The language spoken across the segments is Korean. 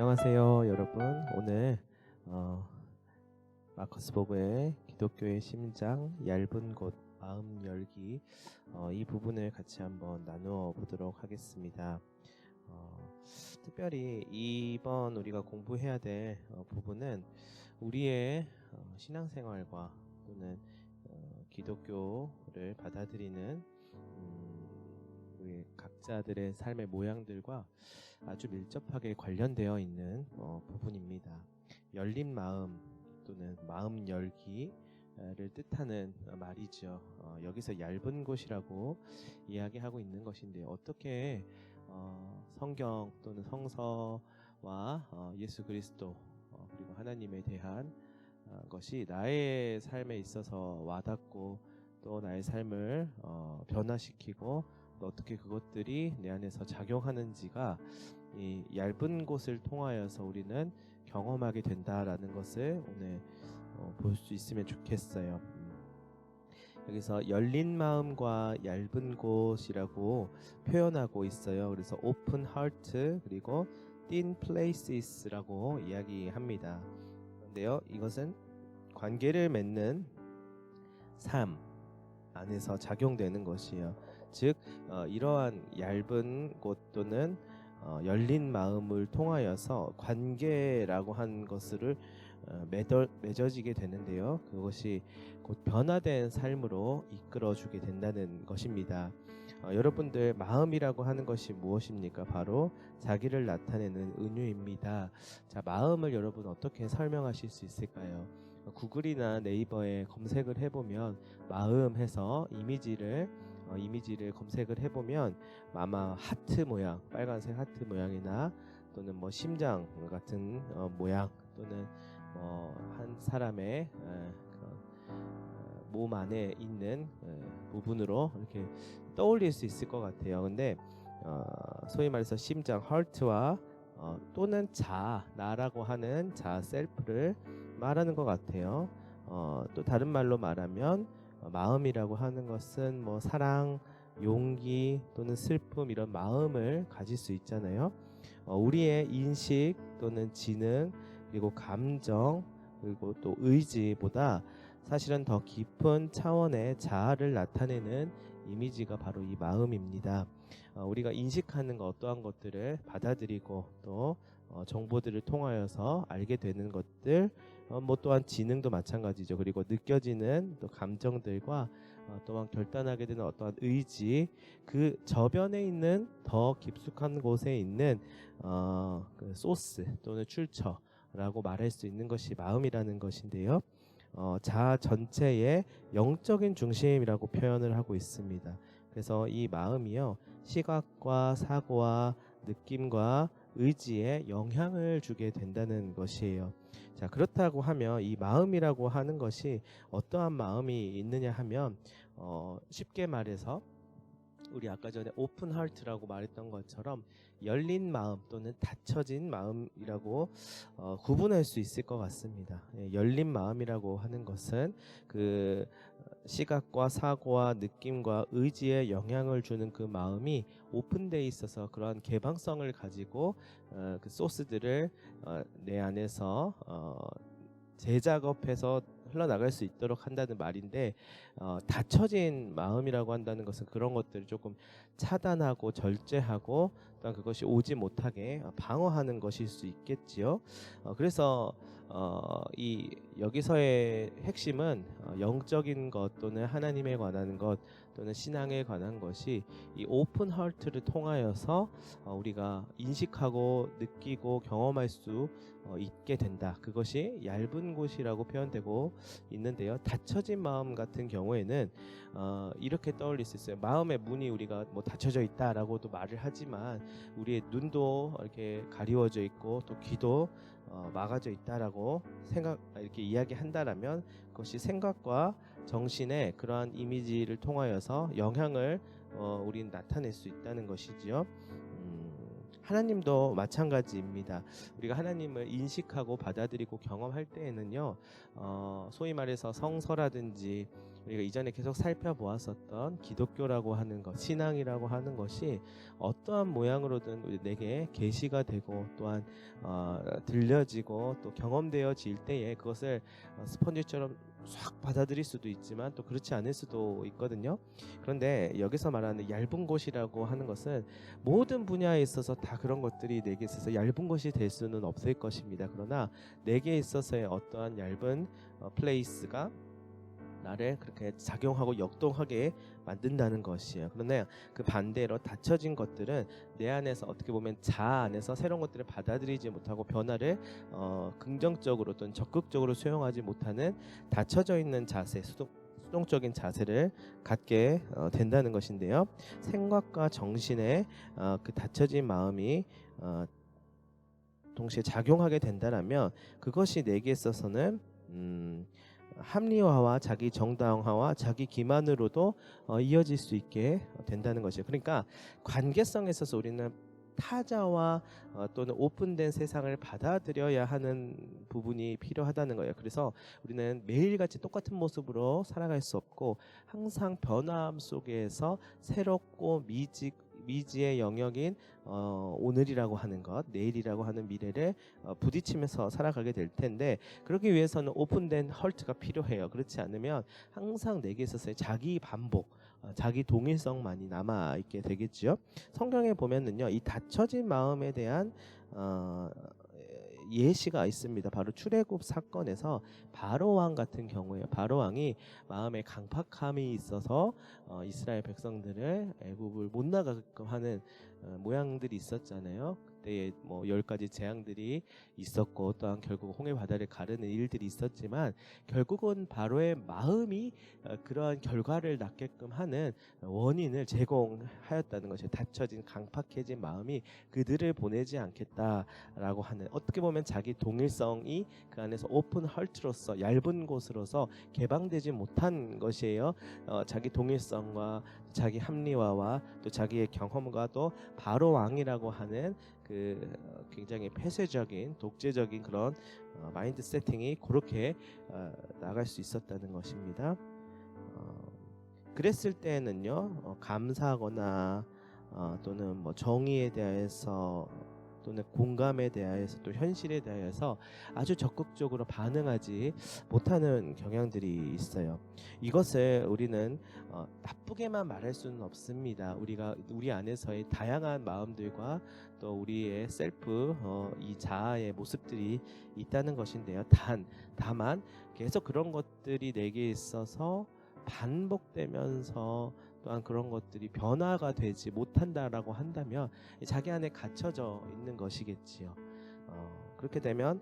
안녕하세요, 여러분. 오늘 마커스복음의 기독교의 심장, 얇은 곳, 마음 열기 이 부분을 같이 한번 나누어 보도록 하겠습니다. 특별히 이번 우리가 공부해야 될 부분은 우리의 신앙생활과 또는 기독교를 받아들이는 우리 각자들의 삶의 모양들과 아주 밀접하게 관련되어 있는 부분입니다. 열린 마음 또는 마음 열기를 뜻하는 말이죠. 여기서 얇은 곳이라고 이야기하고 있는 것인데 어떻게 성경 또는 성서와 예수 그리스도 그리고 하나님에 대한 것이 나의 삶에 있어서 와닿고 또 나의 삶을 변화시키고 또 어떻게 그것들이 내 안에서 작용하는지가 이 얇은 곳을 통하여서 우리는 경험하게 된다라는 것을 오늘 볼 수 있으면 좋겠어요. 여기서 열린 마음과 얇은 곳이라고 표현하고 있어요. 그래서 open heart 그리고 thin places라고 이야기합니다. 그런데요, 이것은 관계를 맺는 삶 안에서 작용되는 것이에요. 즉 이러한 얇은 곳 또는 열린 마음을 통하여서 관계라고 한 것을 맺어지게 되는데요. 그것이 곧 변화된 삶으로 이끌어주게 된다는 것입니다. 여러분들 마음이라고 하는 것이 무엇입니까? 바로 자기를 나타내는 은유입니다. 자, 마음을 여러분 어떻게 설명하실 수 있을까요? 구글이나 네이버에 검색을 해보면 마음 해서 이미지를 검색을 해보면 아마 하트 모양, 빨간색 하트 모양이나 또는 뭐 심장 같은 모양 또는 한 사람의 몸 안에 있는 부분으로 이렇게 떠올릴 수 있을 것 같아요. 근데 소위 말해서 심장, 하트와 또는 나라고 하는 셀프를 말하는 것 같아요. 또 다른 말로 말하면 마음이라고 하는 것은 뭐 사랑, 용기 또는 슬픔 이런 마음을 가질 수 있잖아요. 우리의 인식 또는 지능 그리고 감정 그리고 또 의지보다 사실은 더 깊은 차원의 자아를 나타내는 이미지가 바로 이 마음입니다. 우리가 인식하는 어떠한 것들을 받아들이고 또 정보들을 통하여서 알게 되는 것들 뭐 또한 지능도 마찬가지죠. 그리고 느껴지는 또 감정들과 또한 결단하게 되는 어떠한 의지 그 저변에 있는 더 깊숙한 곳에 있는 그 소스 또는 출처라고 말할 수 있는 것이 마음이라는 것인데요. 자아 전체의 영적인 중심이라고 표현을 하고 있습니다. 그래서 이 마음이요 시각과 사고와 느낌과 의지에 영향을 주게 된다는 것이에요. 자, 그렇다고 하면 이 마음이라고 하는 것이 어떠한 마음이 있느냐 하면 쉽게 말해서 우리 아까 전에 오픈 하트라고 말했던 것처럼 열린 마음 또는 닫혀진 마음이라고 구분할 수 있을 것 같습니다. 열린 마음이라고 하는 것은 그 시각과 사고와 느낌과 의지에 영향을 주는 그 마음이 오픈되어 있어서 그러한 개방성을 가지고 그 소스들을 내 안에서 재작업해서 흘러나갈 수 있도록 한다는 말인데 닫혀진 마음이라고 한다는 것은 그런 것들을 조금 차단하고 절제하고 또한 그것이 오지 못하게 방어하는 것일 수 있겠지요. 그래서 이 여기서의 핵심은 영적인 것 또는 하나님에 관한 것 또는 신앙에 관한 것이 이 오픈 하트를 통하여서 우리가 인식하고 느끼고 경험할 수 있게 된다. 그것이 얇은 곳이라고 표현되고 있는데요. 닫혀진 마음 같은 경우에는 이렇게 떠올릴 수 있어요. 마음의 문이 우리가 뭐 닫혀져 있다라고도 말을 하지만 우리의 눈도 이렇게 가리워져 있고 또 귀도 막아져 있다라고 이렇게 이야기한다라면 그것이 생각과 정신의 그러한 이미지를 통하여서 영향을 우리는 나타낼 수 있다는 것이지요. 하나님도 마찬가지입니다. 우리가 하나님을 인식하고 받아들이고 경험할 때에는요, 소위 말해서 성서라든지 우리가 이전에 계속 살펴보았었던 기독교라고 하는 것, 신앙이라고 하는 것이 어떠한 모양으로든 내게 계시가 되고 또한 들려지고 또 경험되어질 때에 그것을 스펀지처럼 싹 받아들일 수도 있지만 또 그렇지 않을 수도 있거든요. 그런데 여기서 말하는 얇은 곳이라고 하는 것은 모든 분야에 있어서 다 그런 것들이 내게 있어서 얇은 곳이 될 수는 없을 것입니다. 그러나 내게 있어서의 어떠한 얇은 플레이스가 나를 그렇게 작용하고 역동하게 만든다는 것이에요. 그런데 그 반대로 닫혀진 것들은 내 안에서 어떻게 보면 자아 안에서 새로운 것들을 받아들이지 못하고 변화를 긍정적으로 또는 적극적으로 수용하지 못하는 닫혀져 있는 자세, 수동적인 자세를 갖게 된다는 것인데요. 생각과 정신의 그 닫혀진 마음이 동시에 작용하게 된다라면 그것이 내게 있어서는 합리화와 자기 정당화와 자기 기만으로도 이어질 수 있게 된다는 것이에요. 그러니까 관계성에 있어서 우리는 타자와 또는 오픈된 세상을 받아들여야 하는 부분이 필요하다는 거예요. 그래서 우리는 매일같이 똑같은 모습으로 살아갈 수 없고 항상 변화함 속에서 새롭고 미지의 영역인 오늘이라고 하는 것, 내일이라고 하는 미래를 부딪히면서 살아가게 될 텐데 그러기 위해서는 오픈된 헐트가 필요해요. 그렇지 않으면 항상 내게 있어서의 자기 반복, 자기 동일성만이 남아 있게 되겠죠. 성경에 보면은요, 이 닫혀진 마음에 대한 예시가 있습니다. 바로 출애굽 사건에서 바로 왕 같은 경우에 바로 왕이 마음에 강팍함이 있어서 이스라엘 백성들을 애굽을 못 나가게끔 하는 모양들이 있었잖아요. 그때에 뭐 10가지 재앙들이 있었고 또한 결국 홍해 바다를 가르는 일들이 있었지만 결국은 바로의 마음이 그러한 결과를 낳게끔 하는 원인을 제공하였다는 것이 닫혀진 강팍해진 마음이 그들을 보내지 않겠다라고 하는 어떻게 보면 자기 동일성이 그 안에서 오픈 헐트로서 얇은 곳으로서 개방되지 못한 것이에요. 자기 동일성과 자기 합리화와 또 자기의 경험과도 바로 왕이라고 하는 그 굉장히 폐쇄적인 독재적인 그런 마인드 세팅이 그렇게 나갈 수 있었다는 것입니다. 그랬을 때는요 감사하거나 또는 뭐 정의에 대해서 또는 공감에 대해서 또 현실에 대해서 아주 적극적으로 반응하지 못하는 경향들이 있어요. 이것을 우리는 나쁘게만 말할 수는 없습니다. 우리가 우리 안에서의 다양한 마음들과 또 우리의 셀프 이 자아의 모습들이 있다는 것인데요. 다만 계속 그런 것들이 내게 있어서 반복되면서 또한 그런 것들이 변화가 되지 못한다라고 한다면 자기 안에 갇혀져 있는 것이겠지요. 그렇게 되면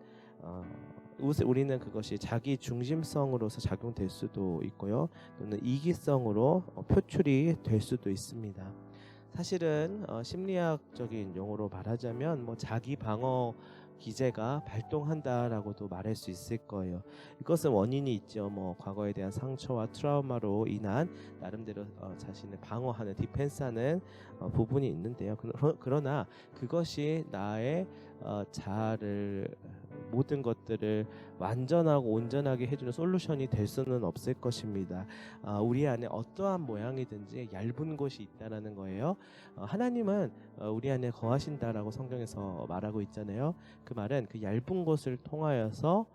우리는 그것이 자기 중심성으로서 작용될 수도 있고요. 또는 이기성으로 표출이 될 수도 있습니다. 사실은 심리학적인 용어로 말하자면 뭐 자기 방어 기제가 발동한다라고도 말할 수 있을 거예요. 이것은 원인이 있죠. 뭐 과거에 대한 상처와 트라우마로 인한 나름대로 자신을 방어하는 디펜스하는 부분이 있는데요. 그러나 그것이 나의 자아를 모든 것들을 완전하고 온전하게 해주는 솔루션이 될 수는 없을 것입니다. 우리 안에 어떠한 모양이든지 얇은 곳이 있다라는 거예요. 하나님은 우리 안에 거하신다라고 성경에서 말하고 있잖아요. 그 말은 그 얇은 곳을 통하여서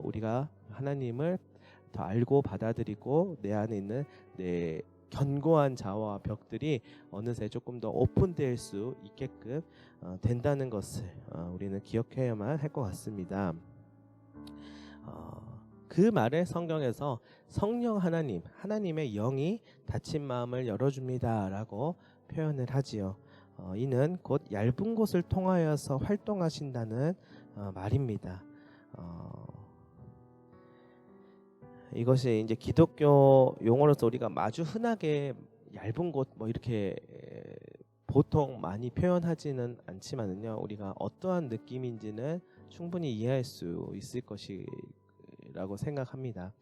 우리가 하나님을 더 알고 받아들이고 내 안에 있는 내 견고한 자아와 벽들이 어느새 조금 더 오픈될 수 있게끔 된다는 것을 우리는 기억해야만 할 것 같습니다. 그 말을 성경에서 성령 하나님의 영이 닫힌 마음을 열어줍니다라고 표현을 하지요. 이는 곧 얇은 곳을 통하여서 활동하신다는 말입니다. 이것이 이제 기독교 용어로서 우리가 아주 흔하게 얇은 곳 뭐 이렇게 보통 많이 표현하지는 않지만은요, 우리가 어떠한 느낌인지는 충분히 이해할 수 있을 것이라고 생각합니다.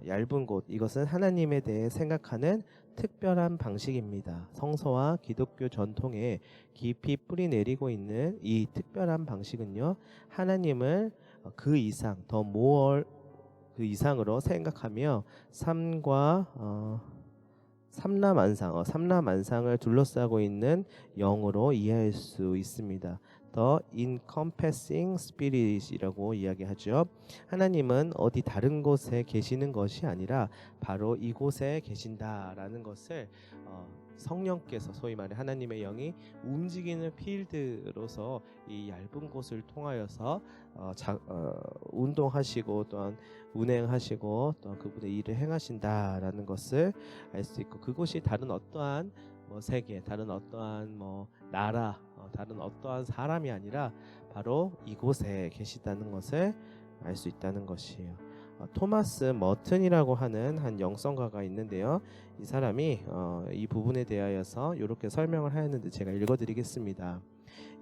얇은 곳, 이것은 하나님에 대해 생각하는 특별한 방식입니다. 성서와 기독교 전통에 깊이 뿌리 내리고 있는 이 특별한 방식은요, 하나님을 그 이상 더 more 그 이상으로 생각하며 삶과 삼라만상을 둘러싸고 있는 영으로 이해할 수 있습니다. The encompassing spirit이라고 이야기하죠. 하나님은 어디 다른 곳에 계시는 것이 아니라 바로 이곳에 계신다라는 것을 성령께서 소위 말해 하나님의 영이 움직이는 필드로서 이 얇은 곳을 통하여서 운동하시고 또한 운행하시고 또 그분의 일을 행하신다라는 것을 알 수 있고, 그곳이 다른 어떠한 세계, 다른 어떠한 나라, 다른 어떠한 사람이 아니라 바로 이곳에 계시다는 것을 알 수 있다는 것이에요. 토마스 머튼이라고 하는 한 영성가가 있는데요. 이 사람이 이 부분에 대하여서 이렇게 설명을 하였는데 제가 읽어드리겠습니다.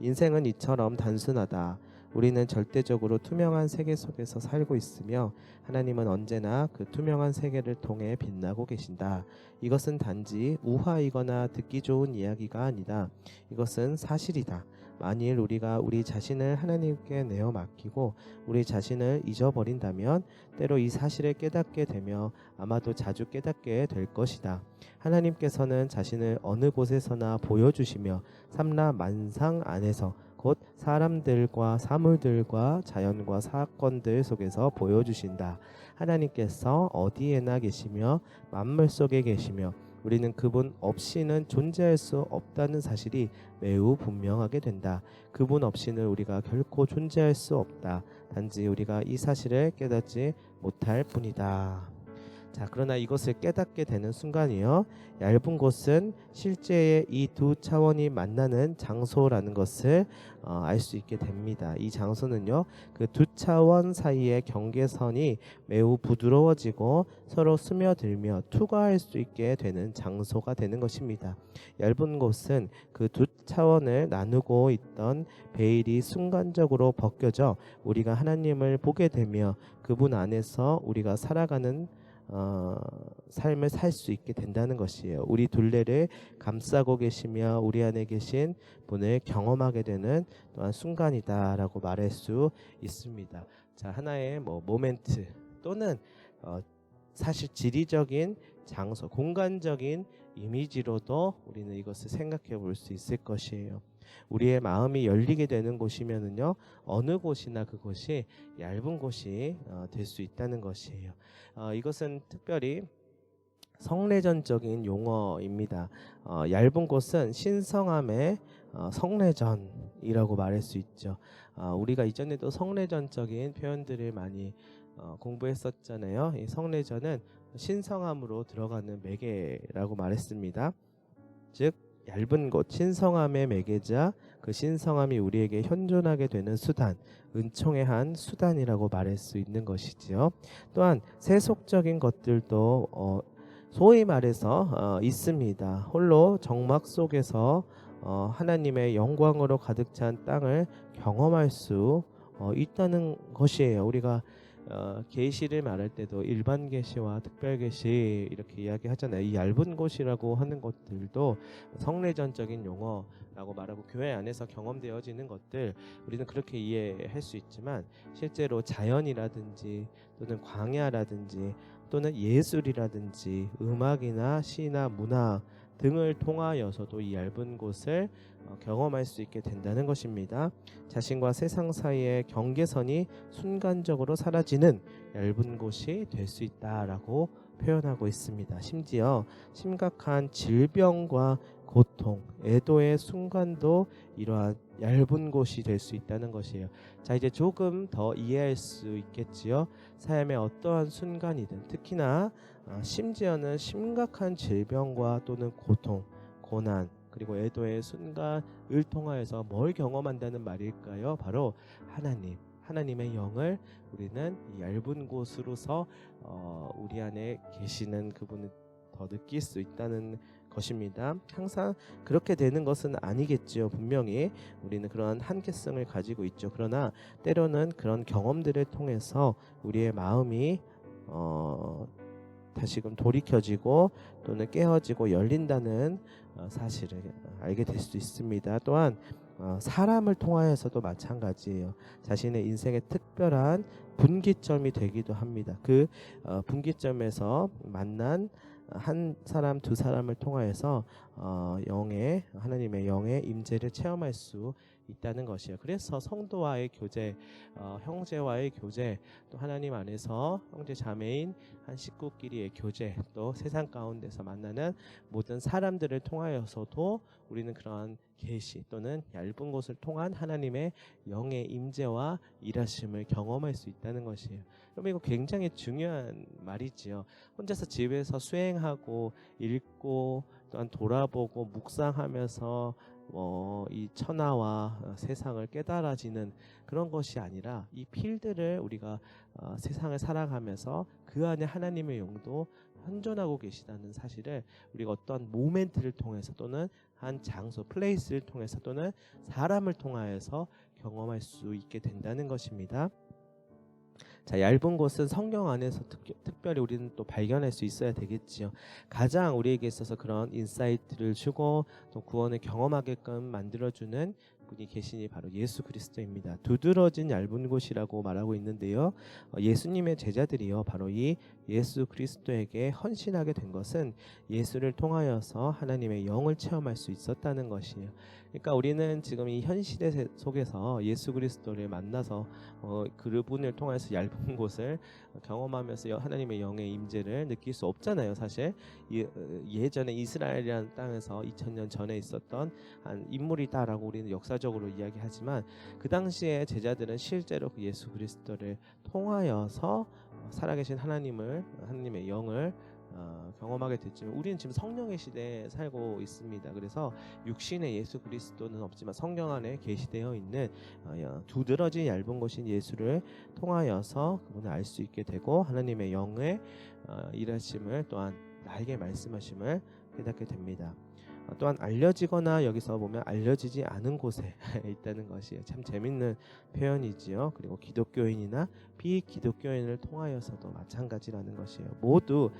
인생은 이처럼 단순하다. 우리는 절대적으로 투명한 세계 속에서 살고 있으며 하나님은 언제나 그 투명한 세계를 통해 빛나고 계신다. 이것은 단지 우화이거나 듣기 좋은 이야기가 아니다. 이것은 사실이다. 만일 우리가 우리 자신을 하나님께 내어 맡기고 우리 자신을 잊어버린다면 때로 이 사실을 깨닫게 되며 아마도 자주 깨닫게 될 것이다. 하나님께서는 자신을 어느 곳에서나 보여주시며 삼라만상 안에서 곧 사람들과 사물들과 자연과 사건들 속에서 보여주신다. 하나님께서 어디에나 계시며 만물 속에 계시며 우리는 그분 없이는 존재할 수 없다는 사실이 매우 분명하게 된다. 그분 없이는 우리가 결코 존재할 수 없다. 단지 우리가 이 사실을 깨닫지 못할 뿐이다. 자, 그러나 이것을 깨닫게 되는 순간이요, 얇은 곳은 실제의 이 두 차원이 만나는 장소라는 것을 알 수 있게 됩니다. 이 장소는요, 그 두 차원 사이의 경계선이 매우 부드러워지고 서로 스며들며 투과할 수 있게 되는 장소가 되는 것입니다. 얇은 곳은 그 두 차원을 나누고 있던 베일이 순간적으로 벗겨져 우리가 하나님을 보게 되며 그분 안에서 우리가 살아가는 삶을 살 수 있게 된다는 것이에요. 우리 둘레를 감싸고 계시며 우리 안에 계신 분을 경험하게 되는 또한 순간이다라고 말할 수 있습니다. 자, 하나의 모멘트 또는 사실 지리적인 장소, 공간적인 이미지로도 우리는 이것을 생각해 볼 수 있을 것이에요. 우리의 마음이 열리게 되는 곳이면은요, 어느 곳이나 그곳이 얇은 곳이 될 수 있다는 것이에요. 이것은 특별히 성례전적인 용어입니다. 얇은 곳은 신성함의 성례전이라고 말할 수 있죠. 우리가 이전에도 성례전적인 표현들을 많이 공부했었잖아요. 이 성례전은 신성함으로 들어가는 매개라고 말했습니다. 즉 얇은 곳, 신성함의 매개자, 그 신성함이 우리에게 현존하게 되는 수단, 은총의 한 수단이라고 말할 수 있는 것이지요. 또한 세속적인 것들도 소위 말해서 있습니다. 홀로 정막 속에서 하나님의 영광으로 가득 찬 땅을 경험할 수 있다는 것이에요. 우리가 계시를 말할 때도 일반 계시와 특별 계시 이렇게 이야기하잖아요. 이 얇은 곳이라고 하는 것들도 성례전적인 용어라고 말하고 교회 안에서 경험되어지는 것들, 우리는 그렇게 이해할 수 있지만 실제로 자연이라든지 또는 광야라든지 또는 예술이라든지 음악이나 시나 문화 등을 통하여서도 이 얇은 곳을 경험할 수 있게 된다는 것입니다. 자신과 세상 사이의 경계선이 순간적으로 사라지는 얇은 곳이 될 수 있다라고 표현하고 있습니다. 심지어 심각한 질병과 고통, 애도의 순간도 이러한 얇은 곳이 될 수 있다는 것이에요. 자, 이제 조금 더 이해할 수 있겠지요. 삶의 어떠한 순간이든 특히나 심지어는 심각한 질병과 또는 고통, 고난 그리고 애도의 순간을 통하여서 뭘 경험한다는 말일까요? 바로 하나님의 영을 우리는 이 얇은 곳으로서 우리 안에 계시는 그분을 더 느낄 수 있다는 것입니다. 항상 그렇게 되는 것은 아니겠지요. 분명히 우리는 그런 한계성을 가지고 있죠. 그러나 때로는 그런 경험들을 통해서 우리의 마음이 다시금 돌이켜지고 또는 깨어지고 열린다는 사실을 알게 될 수 있습니다. 또한 사람을 통하여서도 마찬가지예요. 자신의 인생의 특별한 분기점이 되기도 합니다. 그 분기점에서 만난 한 사람 두 사람을 통하여서 하나님의 영의 임재를 체험할 수 있다는 것이에요. 그래서 성도와의 교제, 형제와의 교제, 또 하나님 안에서 형제 자매인 한 식구끼리의 교제, 또 세상 가운데서 만나는 모든 사람들을 통하여서도 우리는 그러한 계시 또는 얇은 곳을 통한 하나님의 영의 임재와 일하심을 경험할 수 있다는 것이에요. 여러분, 이거 굉장히 중요한 말이지요. 혼자서 집에서 수행하고 읽고 또한 돌아보고 묵상하면서 이 천하와 세상을 깨달아지는 그런 것이 아니라 이 필드를 우리가 세상을 살아가면서 그 안에 하나님의 영도 현존하고 계시다는 사실을 우리가 어떤 모멘트를 통해서 또는 한 장소, 플레이스를 통해서 또는 사람을 통하여서 경험할 수 있게 된다는 것입니다. 자, 얇은 곳은 성경 안에서 특별히 우리는 또 발견할 수 있어야 되겠지요. 가장 우리에게 있어서 그런 인사이트를 주고 또 구원을 경험하게끔 만들어주는 분이 계시니 바로 예수 그리스도입니다. 두드러진 얇은 곳이라고 말하고 있는데요. 예수님의 제자들이요, 바로 이 예수 그리스도에게 헌신하게 된 것은 예수를 통하여서 하나님의 영을 체험할 수 있었다는 것이에요. 그러니까 우리는 지금 이 현 시대 속에서 예수 그리스도를 만나서 그분을 통해서 얇은 곳을 경험하면서 하나님의 영의 임재를 느낄 수 없잖아요. 사실 예전에 이스라엘이라는 땅에서 2000년 전에 있었던 한 인물이다라고 우리는 역사적으로 이야기하지만 그 당시에 제자들은 실제로 그 예수 그리스도를 통하여서 살아계신 하나님의 영을 경험하게 됐지만 우리는 지금 성령의 시대에 살고 있습니다. 그래서 육신의 예수 그리스도는 없지만 성령 안에 계시되어 있는 두드러진 얇은 곳인 예수를 통하여서 그분을 알 수 있게 되고 하나님의 영의 일하심을 또한 나에게 말씀하심을 깨닫게 됩니다. 또한 알려지거나 여기서 보면 알려지지 않은 곳에 있다는 것이 참 재밌는 표현이지요. 그리고 기독교인이나 비기독교인을 통하여서도 마찬가지라는 것이에요. 모두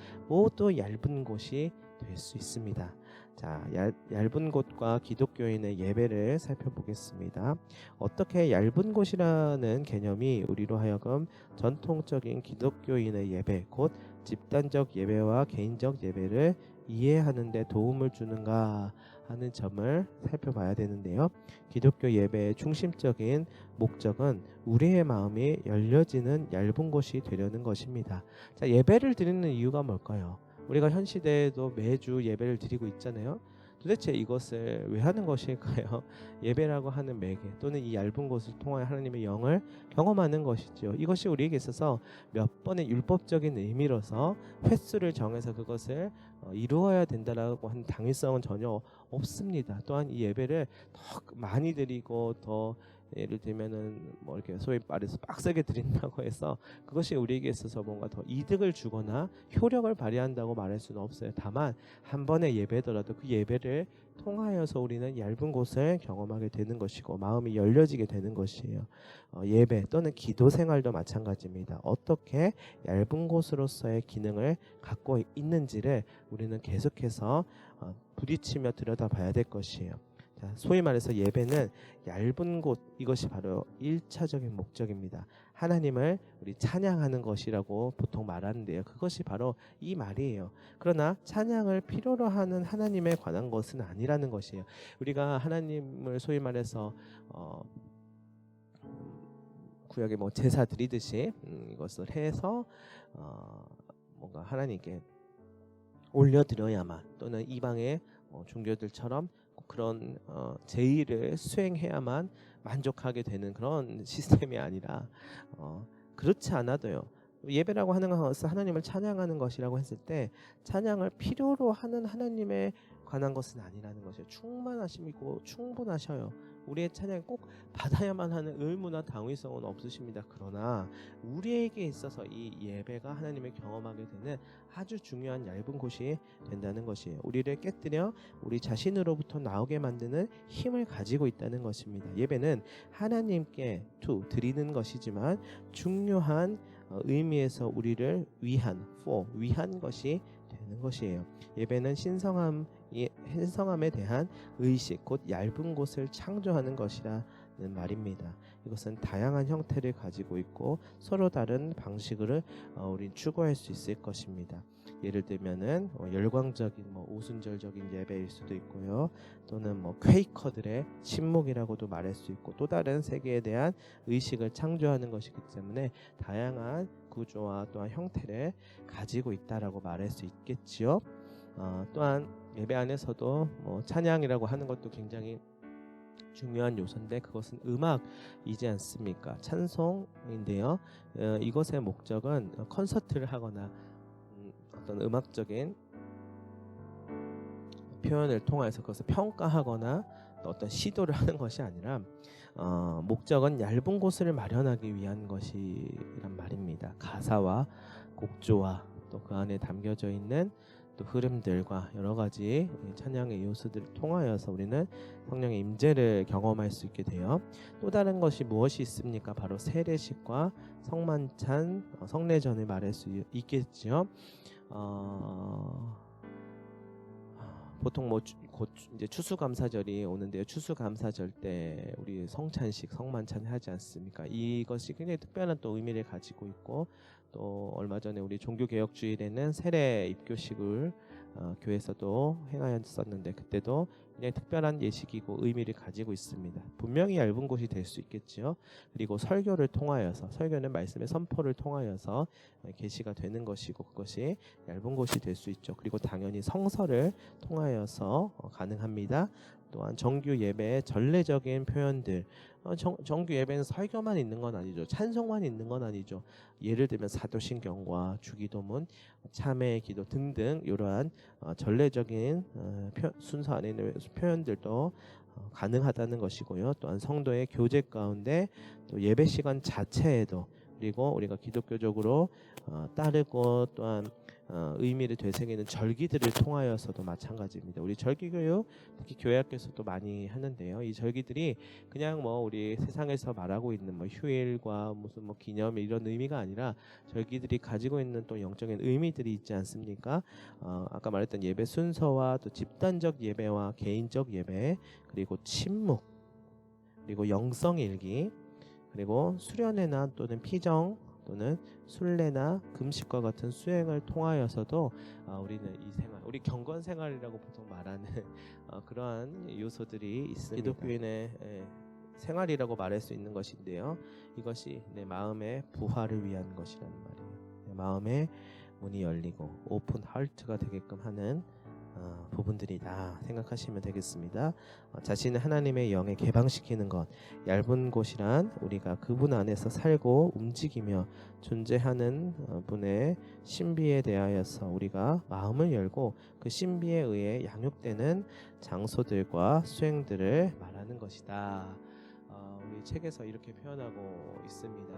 얇은 곳이 될 수 있습니다. 자, 얇은 곳과 기독교인의 예배를 살펴보겠습니다. 어떻게 얇은 곳이라는 개념이 우리로 하여금 전통적인 기독교인의 예배, 곧 집단적 예배와 개인적 예배를 이해하는 데 도움을 주는가 하는 점을 살펴봐야 되는데요. 기독교 예배의 중심적인 목적은 우리의 마음이 열려지는 얇은 곳이 되려는 것입니다. 자, 예배를 드리는 이유가 뭘까요? 우리가 현 시대에도 매주 예배를 드리고 있잖아요. 도대체 이것을 왜 하는 것일까요? 예배라고 하는 매개 또는 이 얇은 곳을 통하여 하나님의 영을 경험하는 것이죠. 이것이 우리에게 있어서 몇 번의 율법적인 의미로서 횟수를 정해서 그것을 이루어야 된다라고 하는 당위성은 전혀 없습니다. 또한 이 예배를 더 많이 드리고 더 예를 들면은 뭐 이렇게 소위 말해서 빡세게 드린다고 해서 그것이 우리에게 있어서 뭔가 더 이득을 주거나 효력을 발휘한다고 말할 수는 없어요. 다만 한 번의 예배더라도 그 예배를 통하여서 우리는 얇은 곳을 경험하게 되는 것이고 마음이 열려지게 되는 것이에요. 예배 또는 기도 생활도 마찬가지입니다. 어떻게 얇은 곳으로서의 기능을 갖고 있는지를 우리는 계속해서 부딪히며 들여다봐야 될 것이에요. 자, 소위 말해서 예배는 얇은 곳, 이것이 바로 1차적인 목적입니다. 하나님을 우리 찬양하는 것이라고 보통 말하는데요. 그것이 바로 이 말이에요. 그러나 찬양을 필요로 하는 하나님에 관한 것은 아니라는 것이에요. 우리가 하나님을 소위 말해서 구약에 뭐 제사 드리듯이 이것을 해서 뭔가 하나님께 올려드려야만 또는 이방의 종교들처럼 그런 제의를 수행해야만 만족하게 되는 그런 시스템이 아니라 그렇지 않아도요. 예배라고 하는 것은 하나님을 찬양하는 것이라고 했을 때 찬양을 필요로 하는 하나님에 관한 것은 아니라는 것이에요. 충만하심이고 충분하셔요. 우리의 찬양이 꼭 받아야만 하는 의무나 당위성은 없으십니다. 그러나 우리에게 있어서 이 예배가 하나님을 경험하게 되는 아주 중요한 얇은 곳이 된다는 것이에요. 우리를 깨뜨려 우리 자신으로부터 나오게 만드는 힘을 가지고 있다는 것입니다. 예배는 하나님께 드리는 것이지만 중요한 의미에서 우리를 위한 것이 되는 것이에요. 예배는 신성함에 대한 의식, 곧 얇은 곳을 창조하는 것이라 말입니다. 이것은 다양한 형태를 가지고 있고 서로 다른 방식을 우린 추구할 수 있을 것입니다. 예를 들면은 열광적인 오순절적인 예배일 수도 있고요. 또는 퀘이커들의 침묵이라고도 말할 수 있고 또 다른 세계에 대한 의식을 창조하는 것이기 때문에 다양한 구조와 또한 형태를 가지고 있다라고 말할 수 있겠지요. 또한 예배 안에서도 찬양이라고 하는 것도 굉장히 중요한 요소인데 그것은 음악이지 않습니까? 찬송인데요. 이것의 목적은 콘서트를 하거나 어떤 음악적인 표현을 통해서 그것을 평가하거나 어떤 시도를 하는 것이 아니라 목적은 얇은 곳을 마련하기 위한 것이란 말입니다. 가사와 곡조와 또 그 안에 담겨져 있는 또 흐름들과 여러 가지 찬양의 요소들을 통하여서 우리는 성령의 임재를 경험할 수 있게 돼요. 또 다른 것이 무엇이 있습니까? 바로 세례식과 성만찬, 성례전을 말할 수 있겠지요. 보통 곧 이제 추수감사절이 오는데요. 추수감사절 때 우리 성찬식, 성만찬 하지 않습니까? 이것이 굉장히 특별한 또 의미를 가지고 있고 또 얼마 전에 우리 종교개혁주일에는 세례 입교식을 교회에서도 행하였었는데 그때도 굉장히 특별한 예식이고 의미를 가지고 있습니다. 분명히 얇은 곳이 될 수 있겠지요. 그리고 설교를 통하여서 설교는 말씀의 선포를 통하여서 계시가 되는 것이고 그것이 얇은 곳이 될 수 있죠. 그리고 당연히 성서를 통하여서 가능합니다. 또한 정규 예배의 전례적인 표현들 정규 예배는 설교만 있는 건 아니죠. 찬송만 있는 건 아니죠. 예를 들면 사도신경과 주기도문, 참회의 기도 등등 이러한 전례적인 순서 안에 있는 표현들도 가능하다는 것이고요. 또한 성도의 교제 가운데 또 예배 시간 자체에도 그리고 우리가 기독교적으로 따르고 또한 의미를 되새기는 절기들을 통하여서도 마찬가지입니다. 우리 절기교육 특히 교회학교에서도 많이 하는데요. 이 절기들이 그냥 우리 세상에서 말하고 있는 휴일과 무슨 기념일 이런 의미가 아니라 절기들이 가지고 있는 또 영적인 의미들이 있지 않습니까? 아까 말했던 예배 순서와 또 집단적 예배와 개인적 예배 그리고 침묵 그리고 영성일기 그리고 수련회나 또는 피정 또는 순례나 금식과 같은 수행을 통하여서도 우리는 이 생활, 우리 경건 생활이라고 보통 말하는 그러한 요소들이 있습니다. 기독교인의 생활이라고 말할 수 있는 것인데요. 이것이 내 마음의 부활을 위한 것이라는 말이에요. 내 마음의 문이 열리고 오픈 하트가 되게끔 하는 부분들이다 생각하시면 되겠습니다. 자신을 하나님의 영에 개방시키는 것 얇은 곳이란 우리가 그분 안에서 살고 움직이며 존재하는 분의 신비에 대하여서 우리가 마음을 열고 그 신비에 의해 양육되는 장소들과 수행들을 말하는 것이다. 우리 책에서 이렇게 표현하고 있습니다.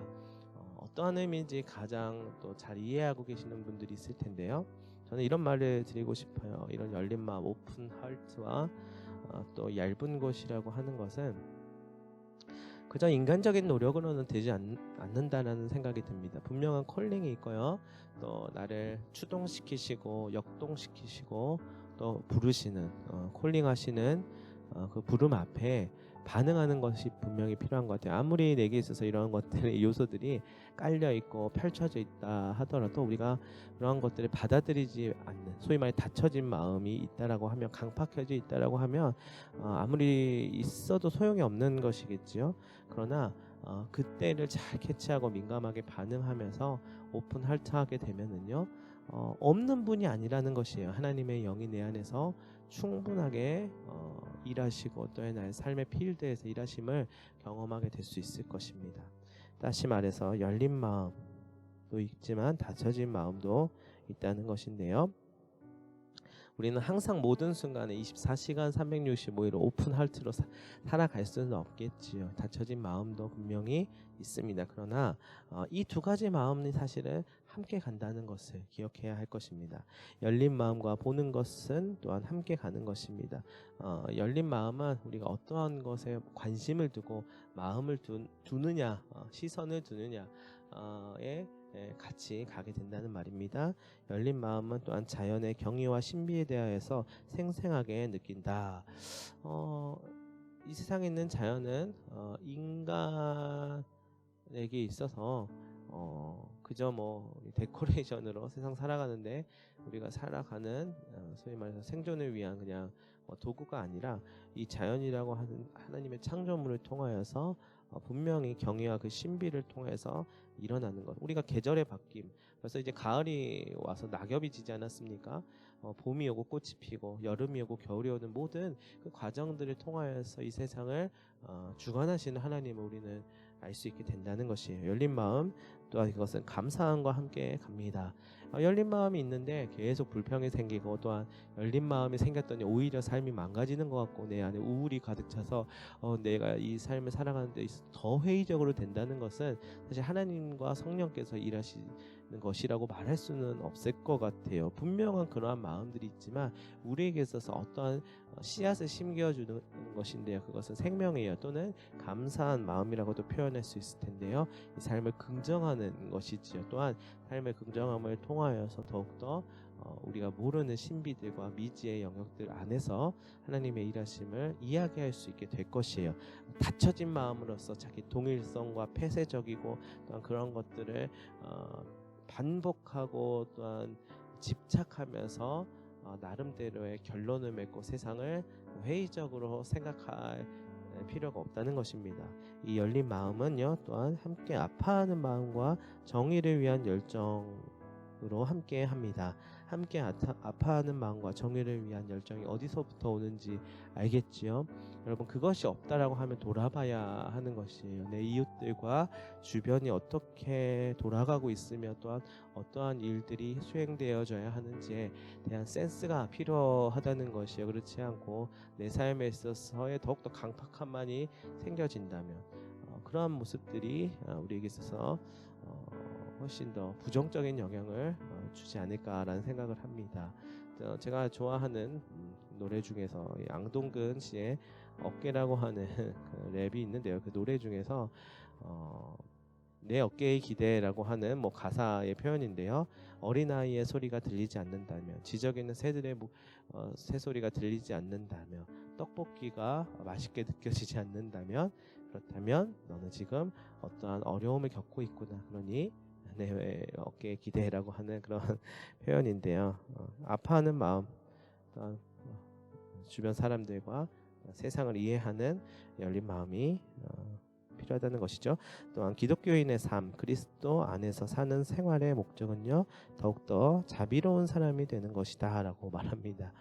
어떠한 의미인지 가장 또 잘 이해하고 계시는 분들이 있을 텐데요. 저는 이런 말을 드리고 싶어요. 이런 열린 마음, 오픈 하트와 또 얇은 곳이라고 하는 것은 그저 인간적인 노력으로는 되지 않는다라는 생각이 듭니다. 분명한 콜링이 있고요. 또 나를 추동시키시고 역동시키시고 또 부르시는 콜링하시는 그 부름 앞에 반응하는 것이 분명히 필요한 것 같아요. 아무리 내게 있어서 이런 것들의 요소들이 깔려 있고 펼쳐져 있다 하더라도 우리가 그런 것들을 받아들이지 않는 소위 말해 닫혀진 마음이 있다라고 하면 강팍해져 있다라고 하면 아무리 있어도 소용이 없는 것이겠지요. 그러나 그때를 잘 캐치하고 민감하게 반응하면서 오픈 하트하게 되면은요 없는 분이 아니라는 것이에요. 하나님의 영이 내 안에서 충분하게 일하시고 또한 나의 삶의 필드에서 일하심을 경험하게 될 수 있을 것입니다. 다시 말해서 열린 마음도 있지만 닫혀진 마음도 있다는 것인데요. 우리는 항상 모든 순간에 24시간 365일 오픈 하트로 살아갈 수는 없겠지요. 닫혀진 마음도 분명히 있습니다. 그러나 이 두 가지 마음이 사실은 함께 간다는 것을 기억해야 할 것입니다. 열린 마음과 보는 것은 또한 함께 가는 것입니다. 열린 마음은 우리가 어떠한 것에 관심을 두고 마음을 두느냐, 시선을 두느냐에 같이 가게 된다는 말입니다. 열린 마음은 또한 자연의 경이와 신비에 대하여서 생생하게 느낀다. 이 세상에 있는 자연은 인간에게 있어서 그저 뭐 데코레이션으로 세상 살아가는데 우리가 살아가는 소위 말해서 생존을 위한 그냥 도구가 아니라 이 자연이라고 하는 하나님의 창조물을 통하여서 분명히 경외와 그 신비를 통해서 일어나는 것. 우리가 계절의 바뀜. 벌써 이제 가을이 와서 낙엽이 지지 않았습니까? 봄이 오고 꽃이 피고 여름이 오고 겨울이 오는 모든 그 과정들을 통하여서 이 세상을 주관하시는 하나님을 우리는 알 수 있게 된다는 것이에요. 열린 마음 또한 그것은 감사함과 함께 갑니다. 열린 마음이 있는데 계속 불평이 생기고 또한 열린 마음이 생겼더니 오히려 삶이 망가지는 것 같고 내 안에 우울이 가득 차서 내가 이 삶을 살아가는데 있어서 더 회의적으로 된다는 것은 사실 하나님과 성령께서 일하시는 것이라고 말할 수는 없을 것 같아요. 분명한 그러한 마음들이 있지만 우리에게 있어서 어떠한 씨앗을 심겨주는 것인데요. 그것은 생명이에요. 또는 감사한 마음이라고도 표현할 수 있을 텐데요. 이 삶을 긍정하는 것이지요. 또한 삶의 긍정함을 통하여서 더욱더 우리가 모르는 신비들과 미지의 영역들 안에서 하나님의 일하심을 이야기할 수 있게 될 것이에요. 닫혀진 마음으로서 자기 동일성과 폐쇄적이고 또한 그런 것들을 반복하고 또한 집착하면서 나름대로의 결론을 맺고 세상을 회의적으로 생각할 필요가 없다는 것입니다. 이 열린 마음은요 또한 함께 아파하는 마음과 정의를 위한 열정으로 함께 합니다. 함께 아파하는 마음과 정의를 위한 열정이 어디서부터 오는지 알겠지요? 여러분 그것이 없다라고 하면 돌아봐야 하는 것이에요. 내 이웃들과 주변이 어떻게 돌아가고 있으며 또한 어떠한 일들이 수행되어져야 하는지에 대한 센스가 필요하다는 것이에요. 그렇지 않고 내 삶에 있어서의 더욱더 강팍함만이 생겨진다면 그러한 모습들이 우리에게 있어서 훨씬 더 부정적인 영향을 주지 않을까라는 생각을 합니다. 제가 좋아하는 노래 중에서 양동근 씨의 어깨라고 하는 그 랩이 있는데요. 그 노래 중에서 내 어깨의 기대라고 하는 가사의 표현인데요. 어린아이의 소리가 들리지 않는다면, 지저귀는 새들의 새소리가 들리지 않는다면, 떡볶이가 맛있게 느껴지지 않는다면, 그렇다면 너는 지금 어떠한 어려움을 겪고 있구나. 그러니 내 어깨의 기대라고 하는 그런 표현인데요. 아파하는 마음, 또한 주변 사람들과 세상을 이해하는 열린 마음이 필요하다는 것이죠. 또한 기독교인의 삶, 그리스도 안에서 사는 생활의 목적은요, 더욱더 자비로운 사람이 되는 것이다라고 말합니다.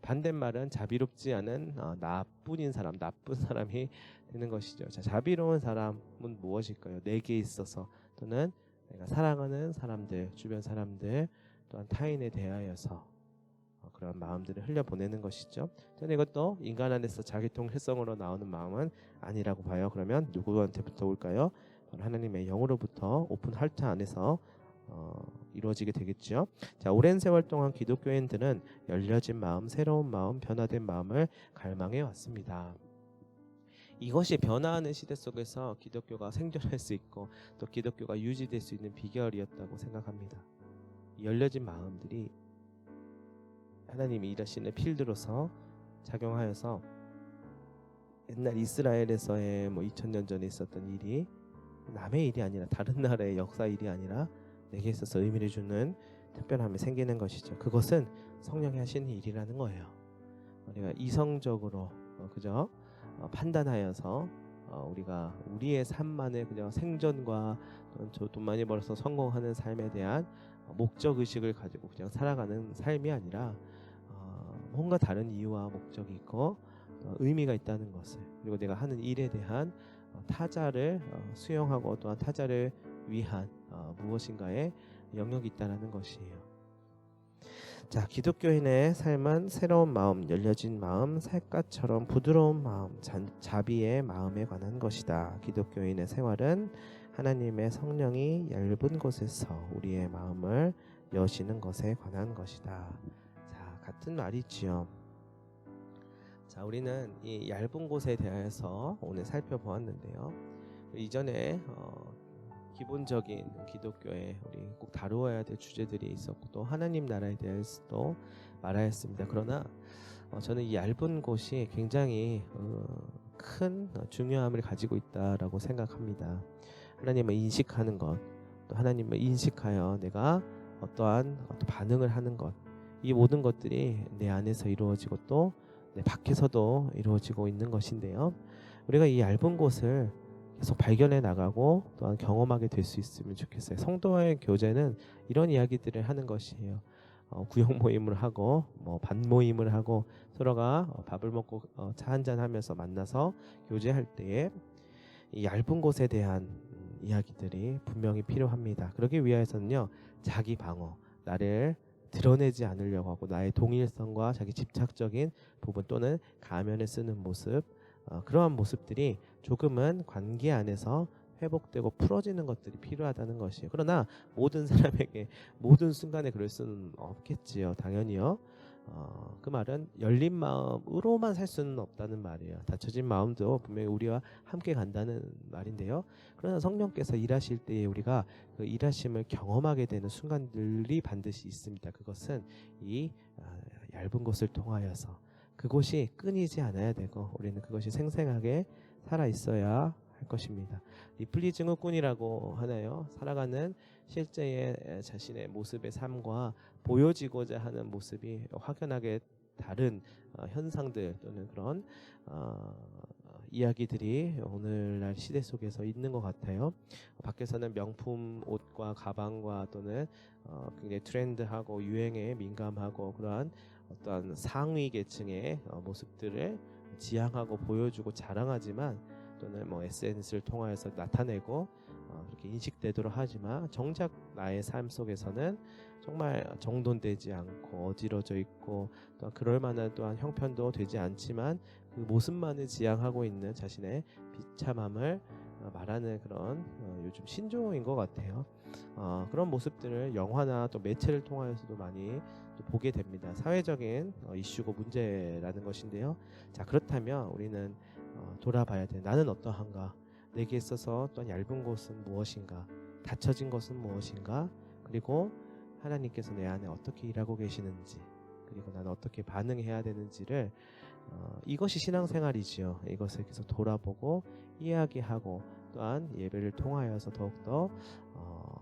반대말은 자비롭지 않은 나쁜 사람이 되는 것이죠. 자, 자비로운 사람은 무엇일까요? 내게 있어서 또는 내가 사랑하는 사람들, 주변 사람들, 또한 타인에 대하여서 그런 마음들을 흘려보내는 것이죠. 저는 이것도 인간 안에서 자기통일성으로 나오는 마음은 아니라고 봐요. 그러면 누구한테부터 올까요? 하나님의 영으로부터 오픈 하트 안에서 이루어지게 되겠죠. 자, 오랜 세월 동안 기독교인들은 열려진 마음, 새로운 마음, 변화된 마음을 갈망해 왔습니다. 이것이 변화하는 시대 속에서 기독교가 생존할 수 있고 또 기독교가 유지될 수 있는 비결이었다고 생각합니다. 열려진 마음들이 하나님이 일하시는 필드로서 작용하여서 옛날 이스라엘에서의 2000년 전에 있었던 일이 남의 일이 아니라 다른 나라의 역사 일이 아니라 내게 있어서 의미를 주는 특별함이 생기는 것이죠. 그것은 성령이 하시는 일이라는 거예요. 우리가 이성적으로 그저 판단하여서 우리가 우리의 삶만을 그냥 생존과 돈 많이 벌어서 성공하는 삶에 대한 목적 의식을 가지고 그냥 살아가는 삶이 아니라 뭔가 다른 이유와 목적이 있고 의미가 있다는 것을, 그리고 내가 하는 일에 대한 타자를 수용하고 또한 타자를 위한 무엇인가의 영역이 있다는 것이에요. 자, 기독교인의 삶은 새로운 마음, 열려진 마음, 살갗처럼 부드러운 마음, 자비의 마음에 관한 것이다. 기독교인의 생활은 하나님의 성령이 얇은 곳에서 우리의 마음을 여시는 것에 관한 것이다. 자, 같은 말이지요. 자, 우리는 이 얇은 곳에 대해서 오늘 살펴보았는데요. 이전에 기본적인 기독교에 우리 꼭 다루어야 될 주제들이 있었고 또 하나님 나라에 대해서도 말하였습니다. 그러나 저는 이 얇은 곳이 굉장히 큰 중요함을 가지고 있다라고 생각합니다. 하나님을 인식하는 것, 또 하나님을 인식하여 내가 어떠한 반응을 하는 것, 이 모든 것들이 내 안에서 이루어지고 또 내 밖에서도 이루어지고 있는 것인데요. 우리가 이 얇은 곳을 계속 발견해 나가고 또한 경험하게 될 수 있으면 좋겠어요. 성도와의 교제는 이런 이야기들을 하는 것이에요. 구역 모임을 하고 반 모임을 하고 서로가 밥을 먹고 차 한잔 하면서 만나서 교제할 때에 이 얇은 곳에 대한 이야기들이 분명히 필요합니다. 그러기 위해서는요, 자기 방어, 나를 드러내지 않으려고 하고 나의 동일성과 자기 집착적인 부분 또는 가면을 쓰는 모습, 그러한 모습들이 조금은 관계 안에서 회복되고 풀어지는 것들이 필요하다는 것이에요. 그러나 모든 사람에게 모든 순간에 그럴 수는 없겠지요. 당연히요. 그 말은 열린 마음으로만 살 수는 없다는 말이에요. 닫혀진 마음도 분명히 우리와 함께 간다는 말인데요. 그러나 성령께서 일하실 때에 우리가 그 일하심을 경험하게 되는 순간들이 반드시 있습니다. 그것은 이 얇은 곳을 통하여서 그곳이 끊이지 않아야 되고 우리는 그것이 생생하게 살아 있어야 할 것입니다. 리플리 증후군이라고 하나요? 살아가는 실제의 자신의 모습의 삶과 보여지고자 하는 모습이 확연하게 다른 현상들 또는 그런 이야기들이 오늘날 시대 속에서 있는 것 같아요. 밖에서는 명품 옷과 가방과 또는 굉장히 트렌드하고 유행에 민감하고 그러한 어떠한 상위 계층의 모습들을 지향하고 보여주고 자랑하지만 또는 SNS를 통하여서 나타내고 그렇게 인식되도록 하지만 정작 나의 삶 속에서는 정말 정돈되지 않고 어지러져 있고 또 그럴 만한 또한 형편도 되지 않지만 그 모습만을 지향하고 있는 자신의 비참함을 말하는 그런 요즘 신조어인 것 같아요. 그런 모습들을 영화나 또 매체를 통하여서도 많이 또 보게 됩니다. 사회적인 이슈고 문제라는 것인데요. 자, 그렇다면 우리는 돌아봐야 돼. 나는 어떠한가? 내게 있어서 또한 얇은 곳은 무엇인가? 닫혀진 것은 무엇인가? 그리고 하나님께서 내 안에 어떻게 일하고 계시는지, 그리고 나는 어떻게 반응해야 되는지를 이것이 신앙생활이지요. 이것을 계속 돌아보고 이야기하고 또한 예배를 통하여서 더욱더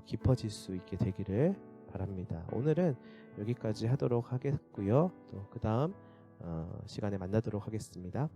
깊어질 수 있게 되기를 바랍니다. 오늘은 여기까지 하도록 하겠고요. 또 그 다음 시간에 만나도록 하겠습니다.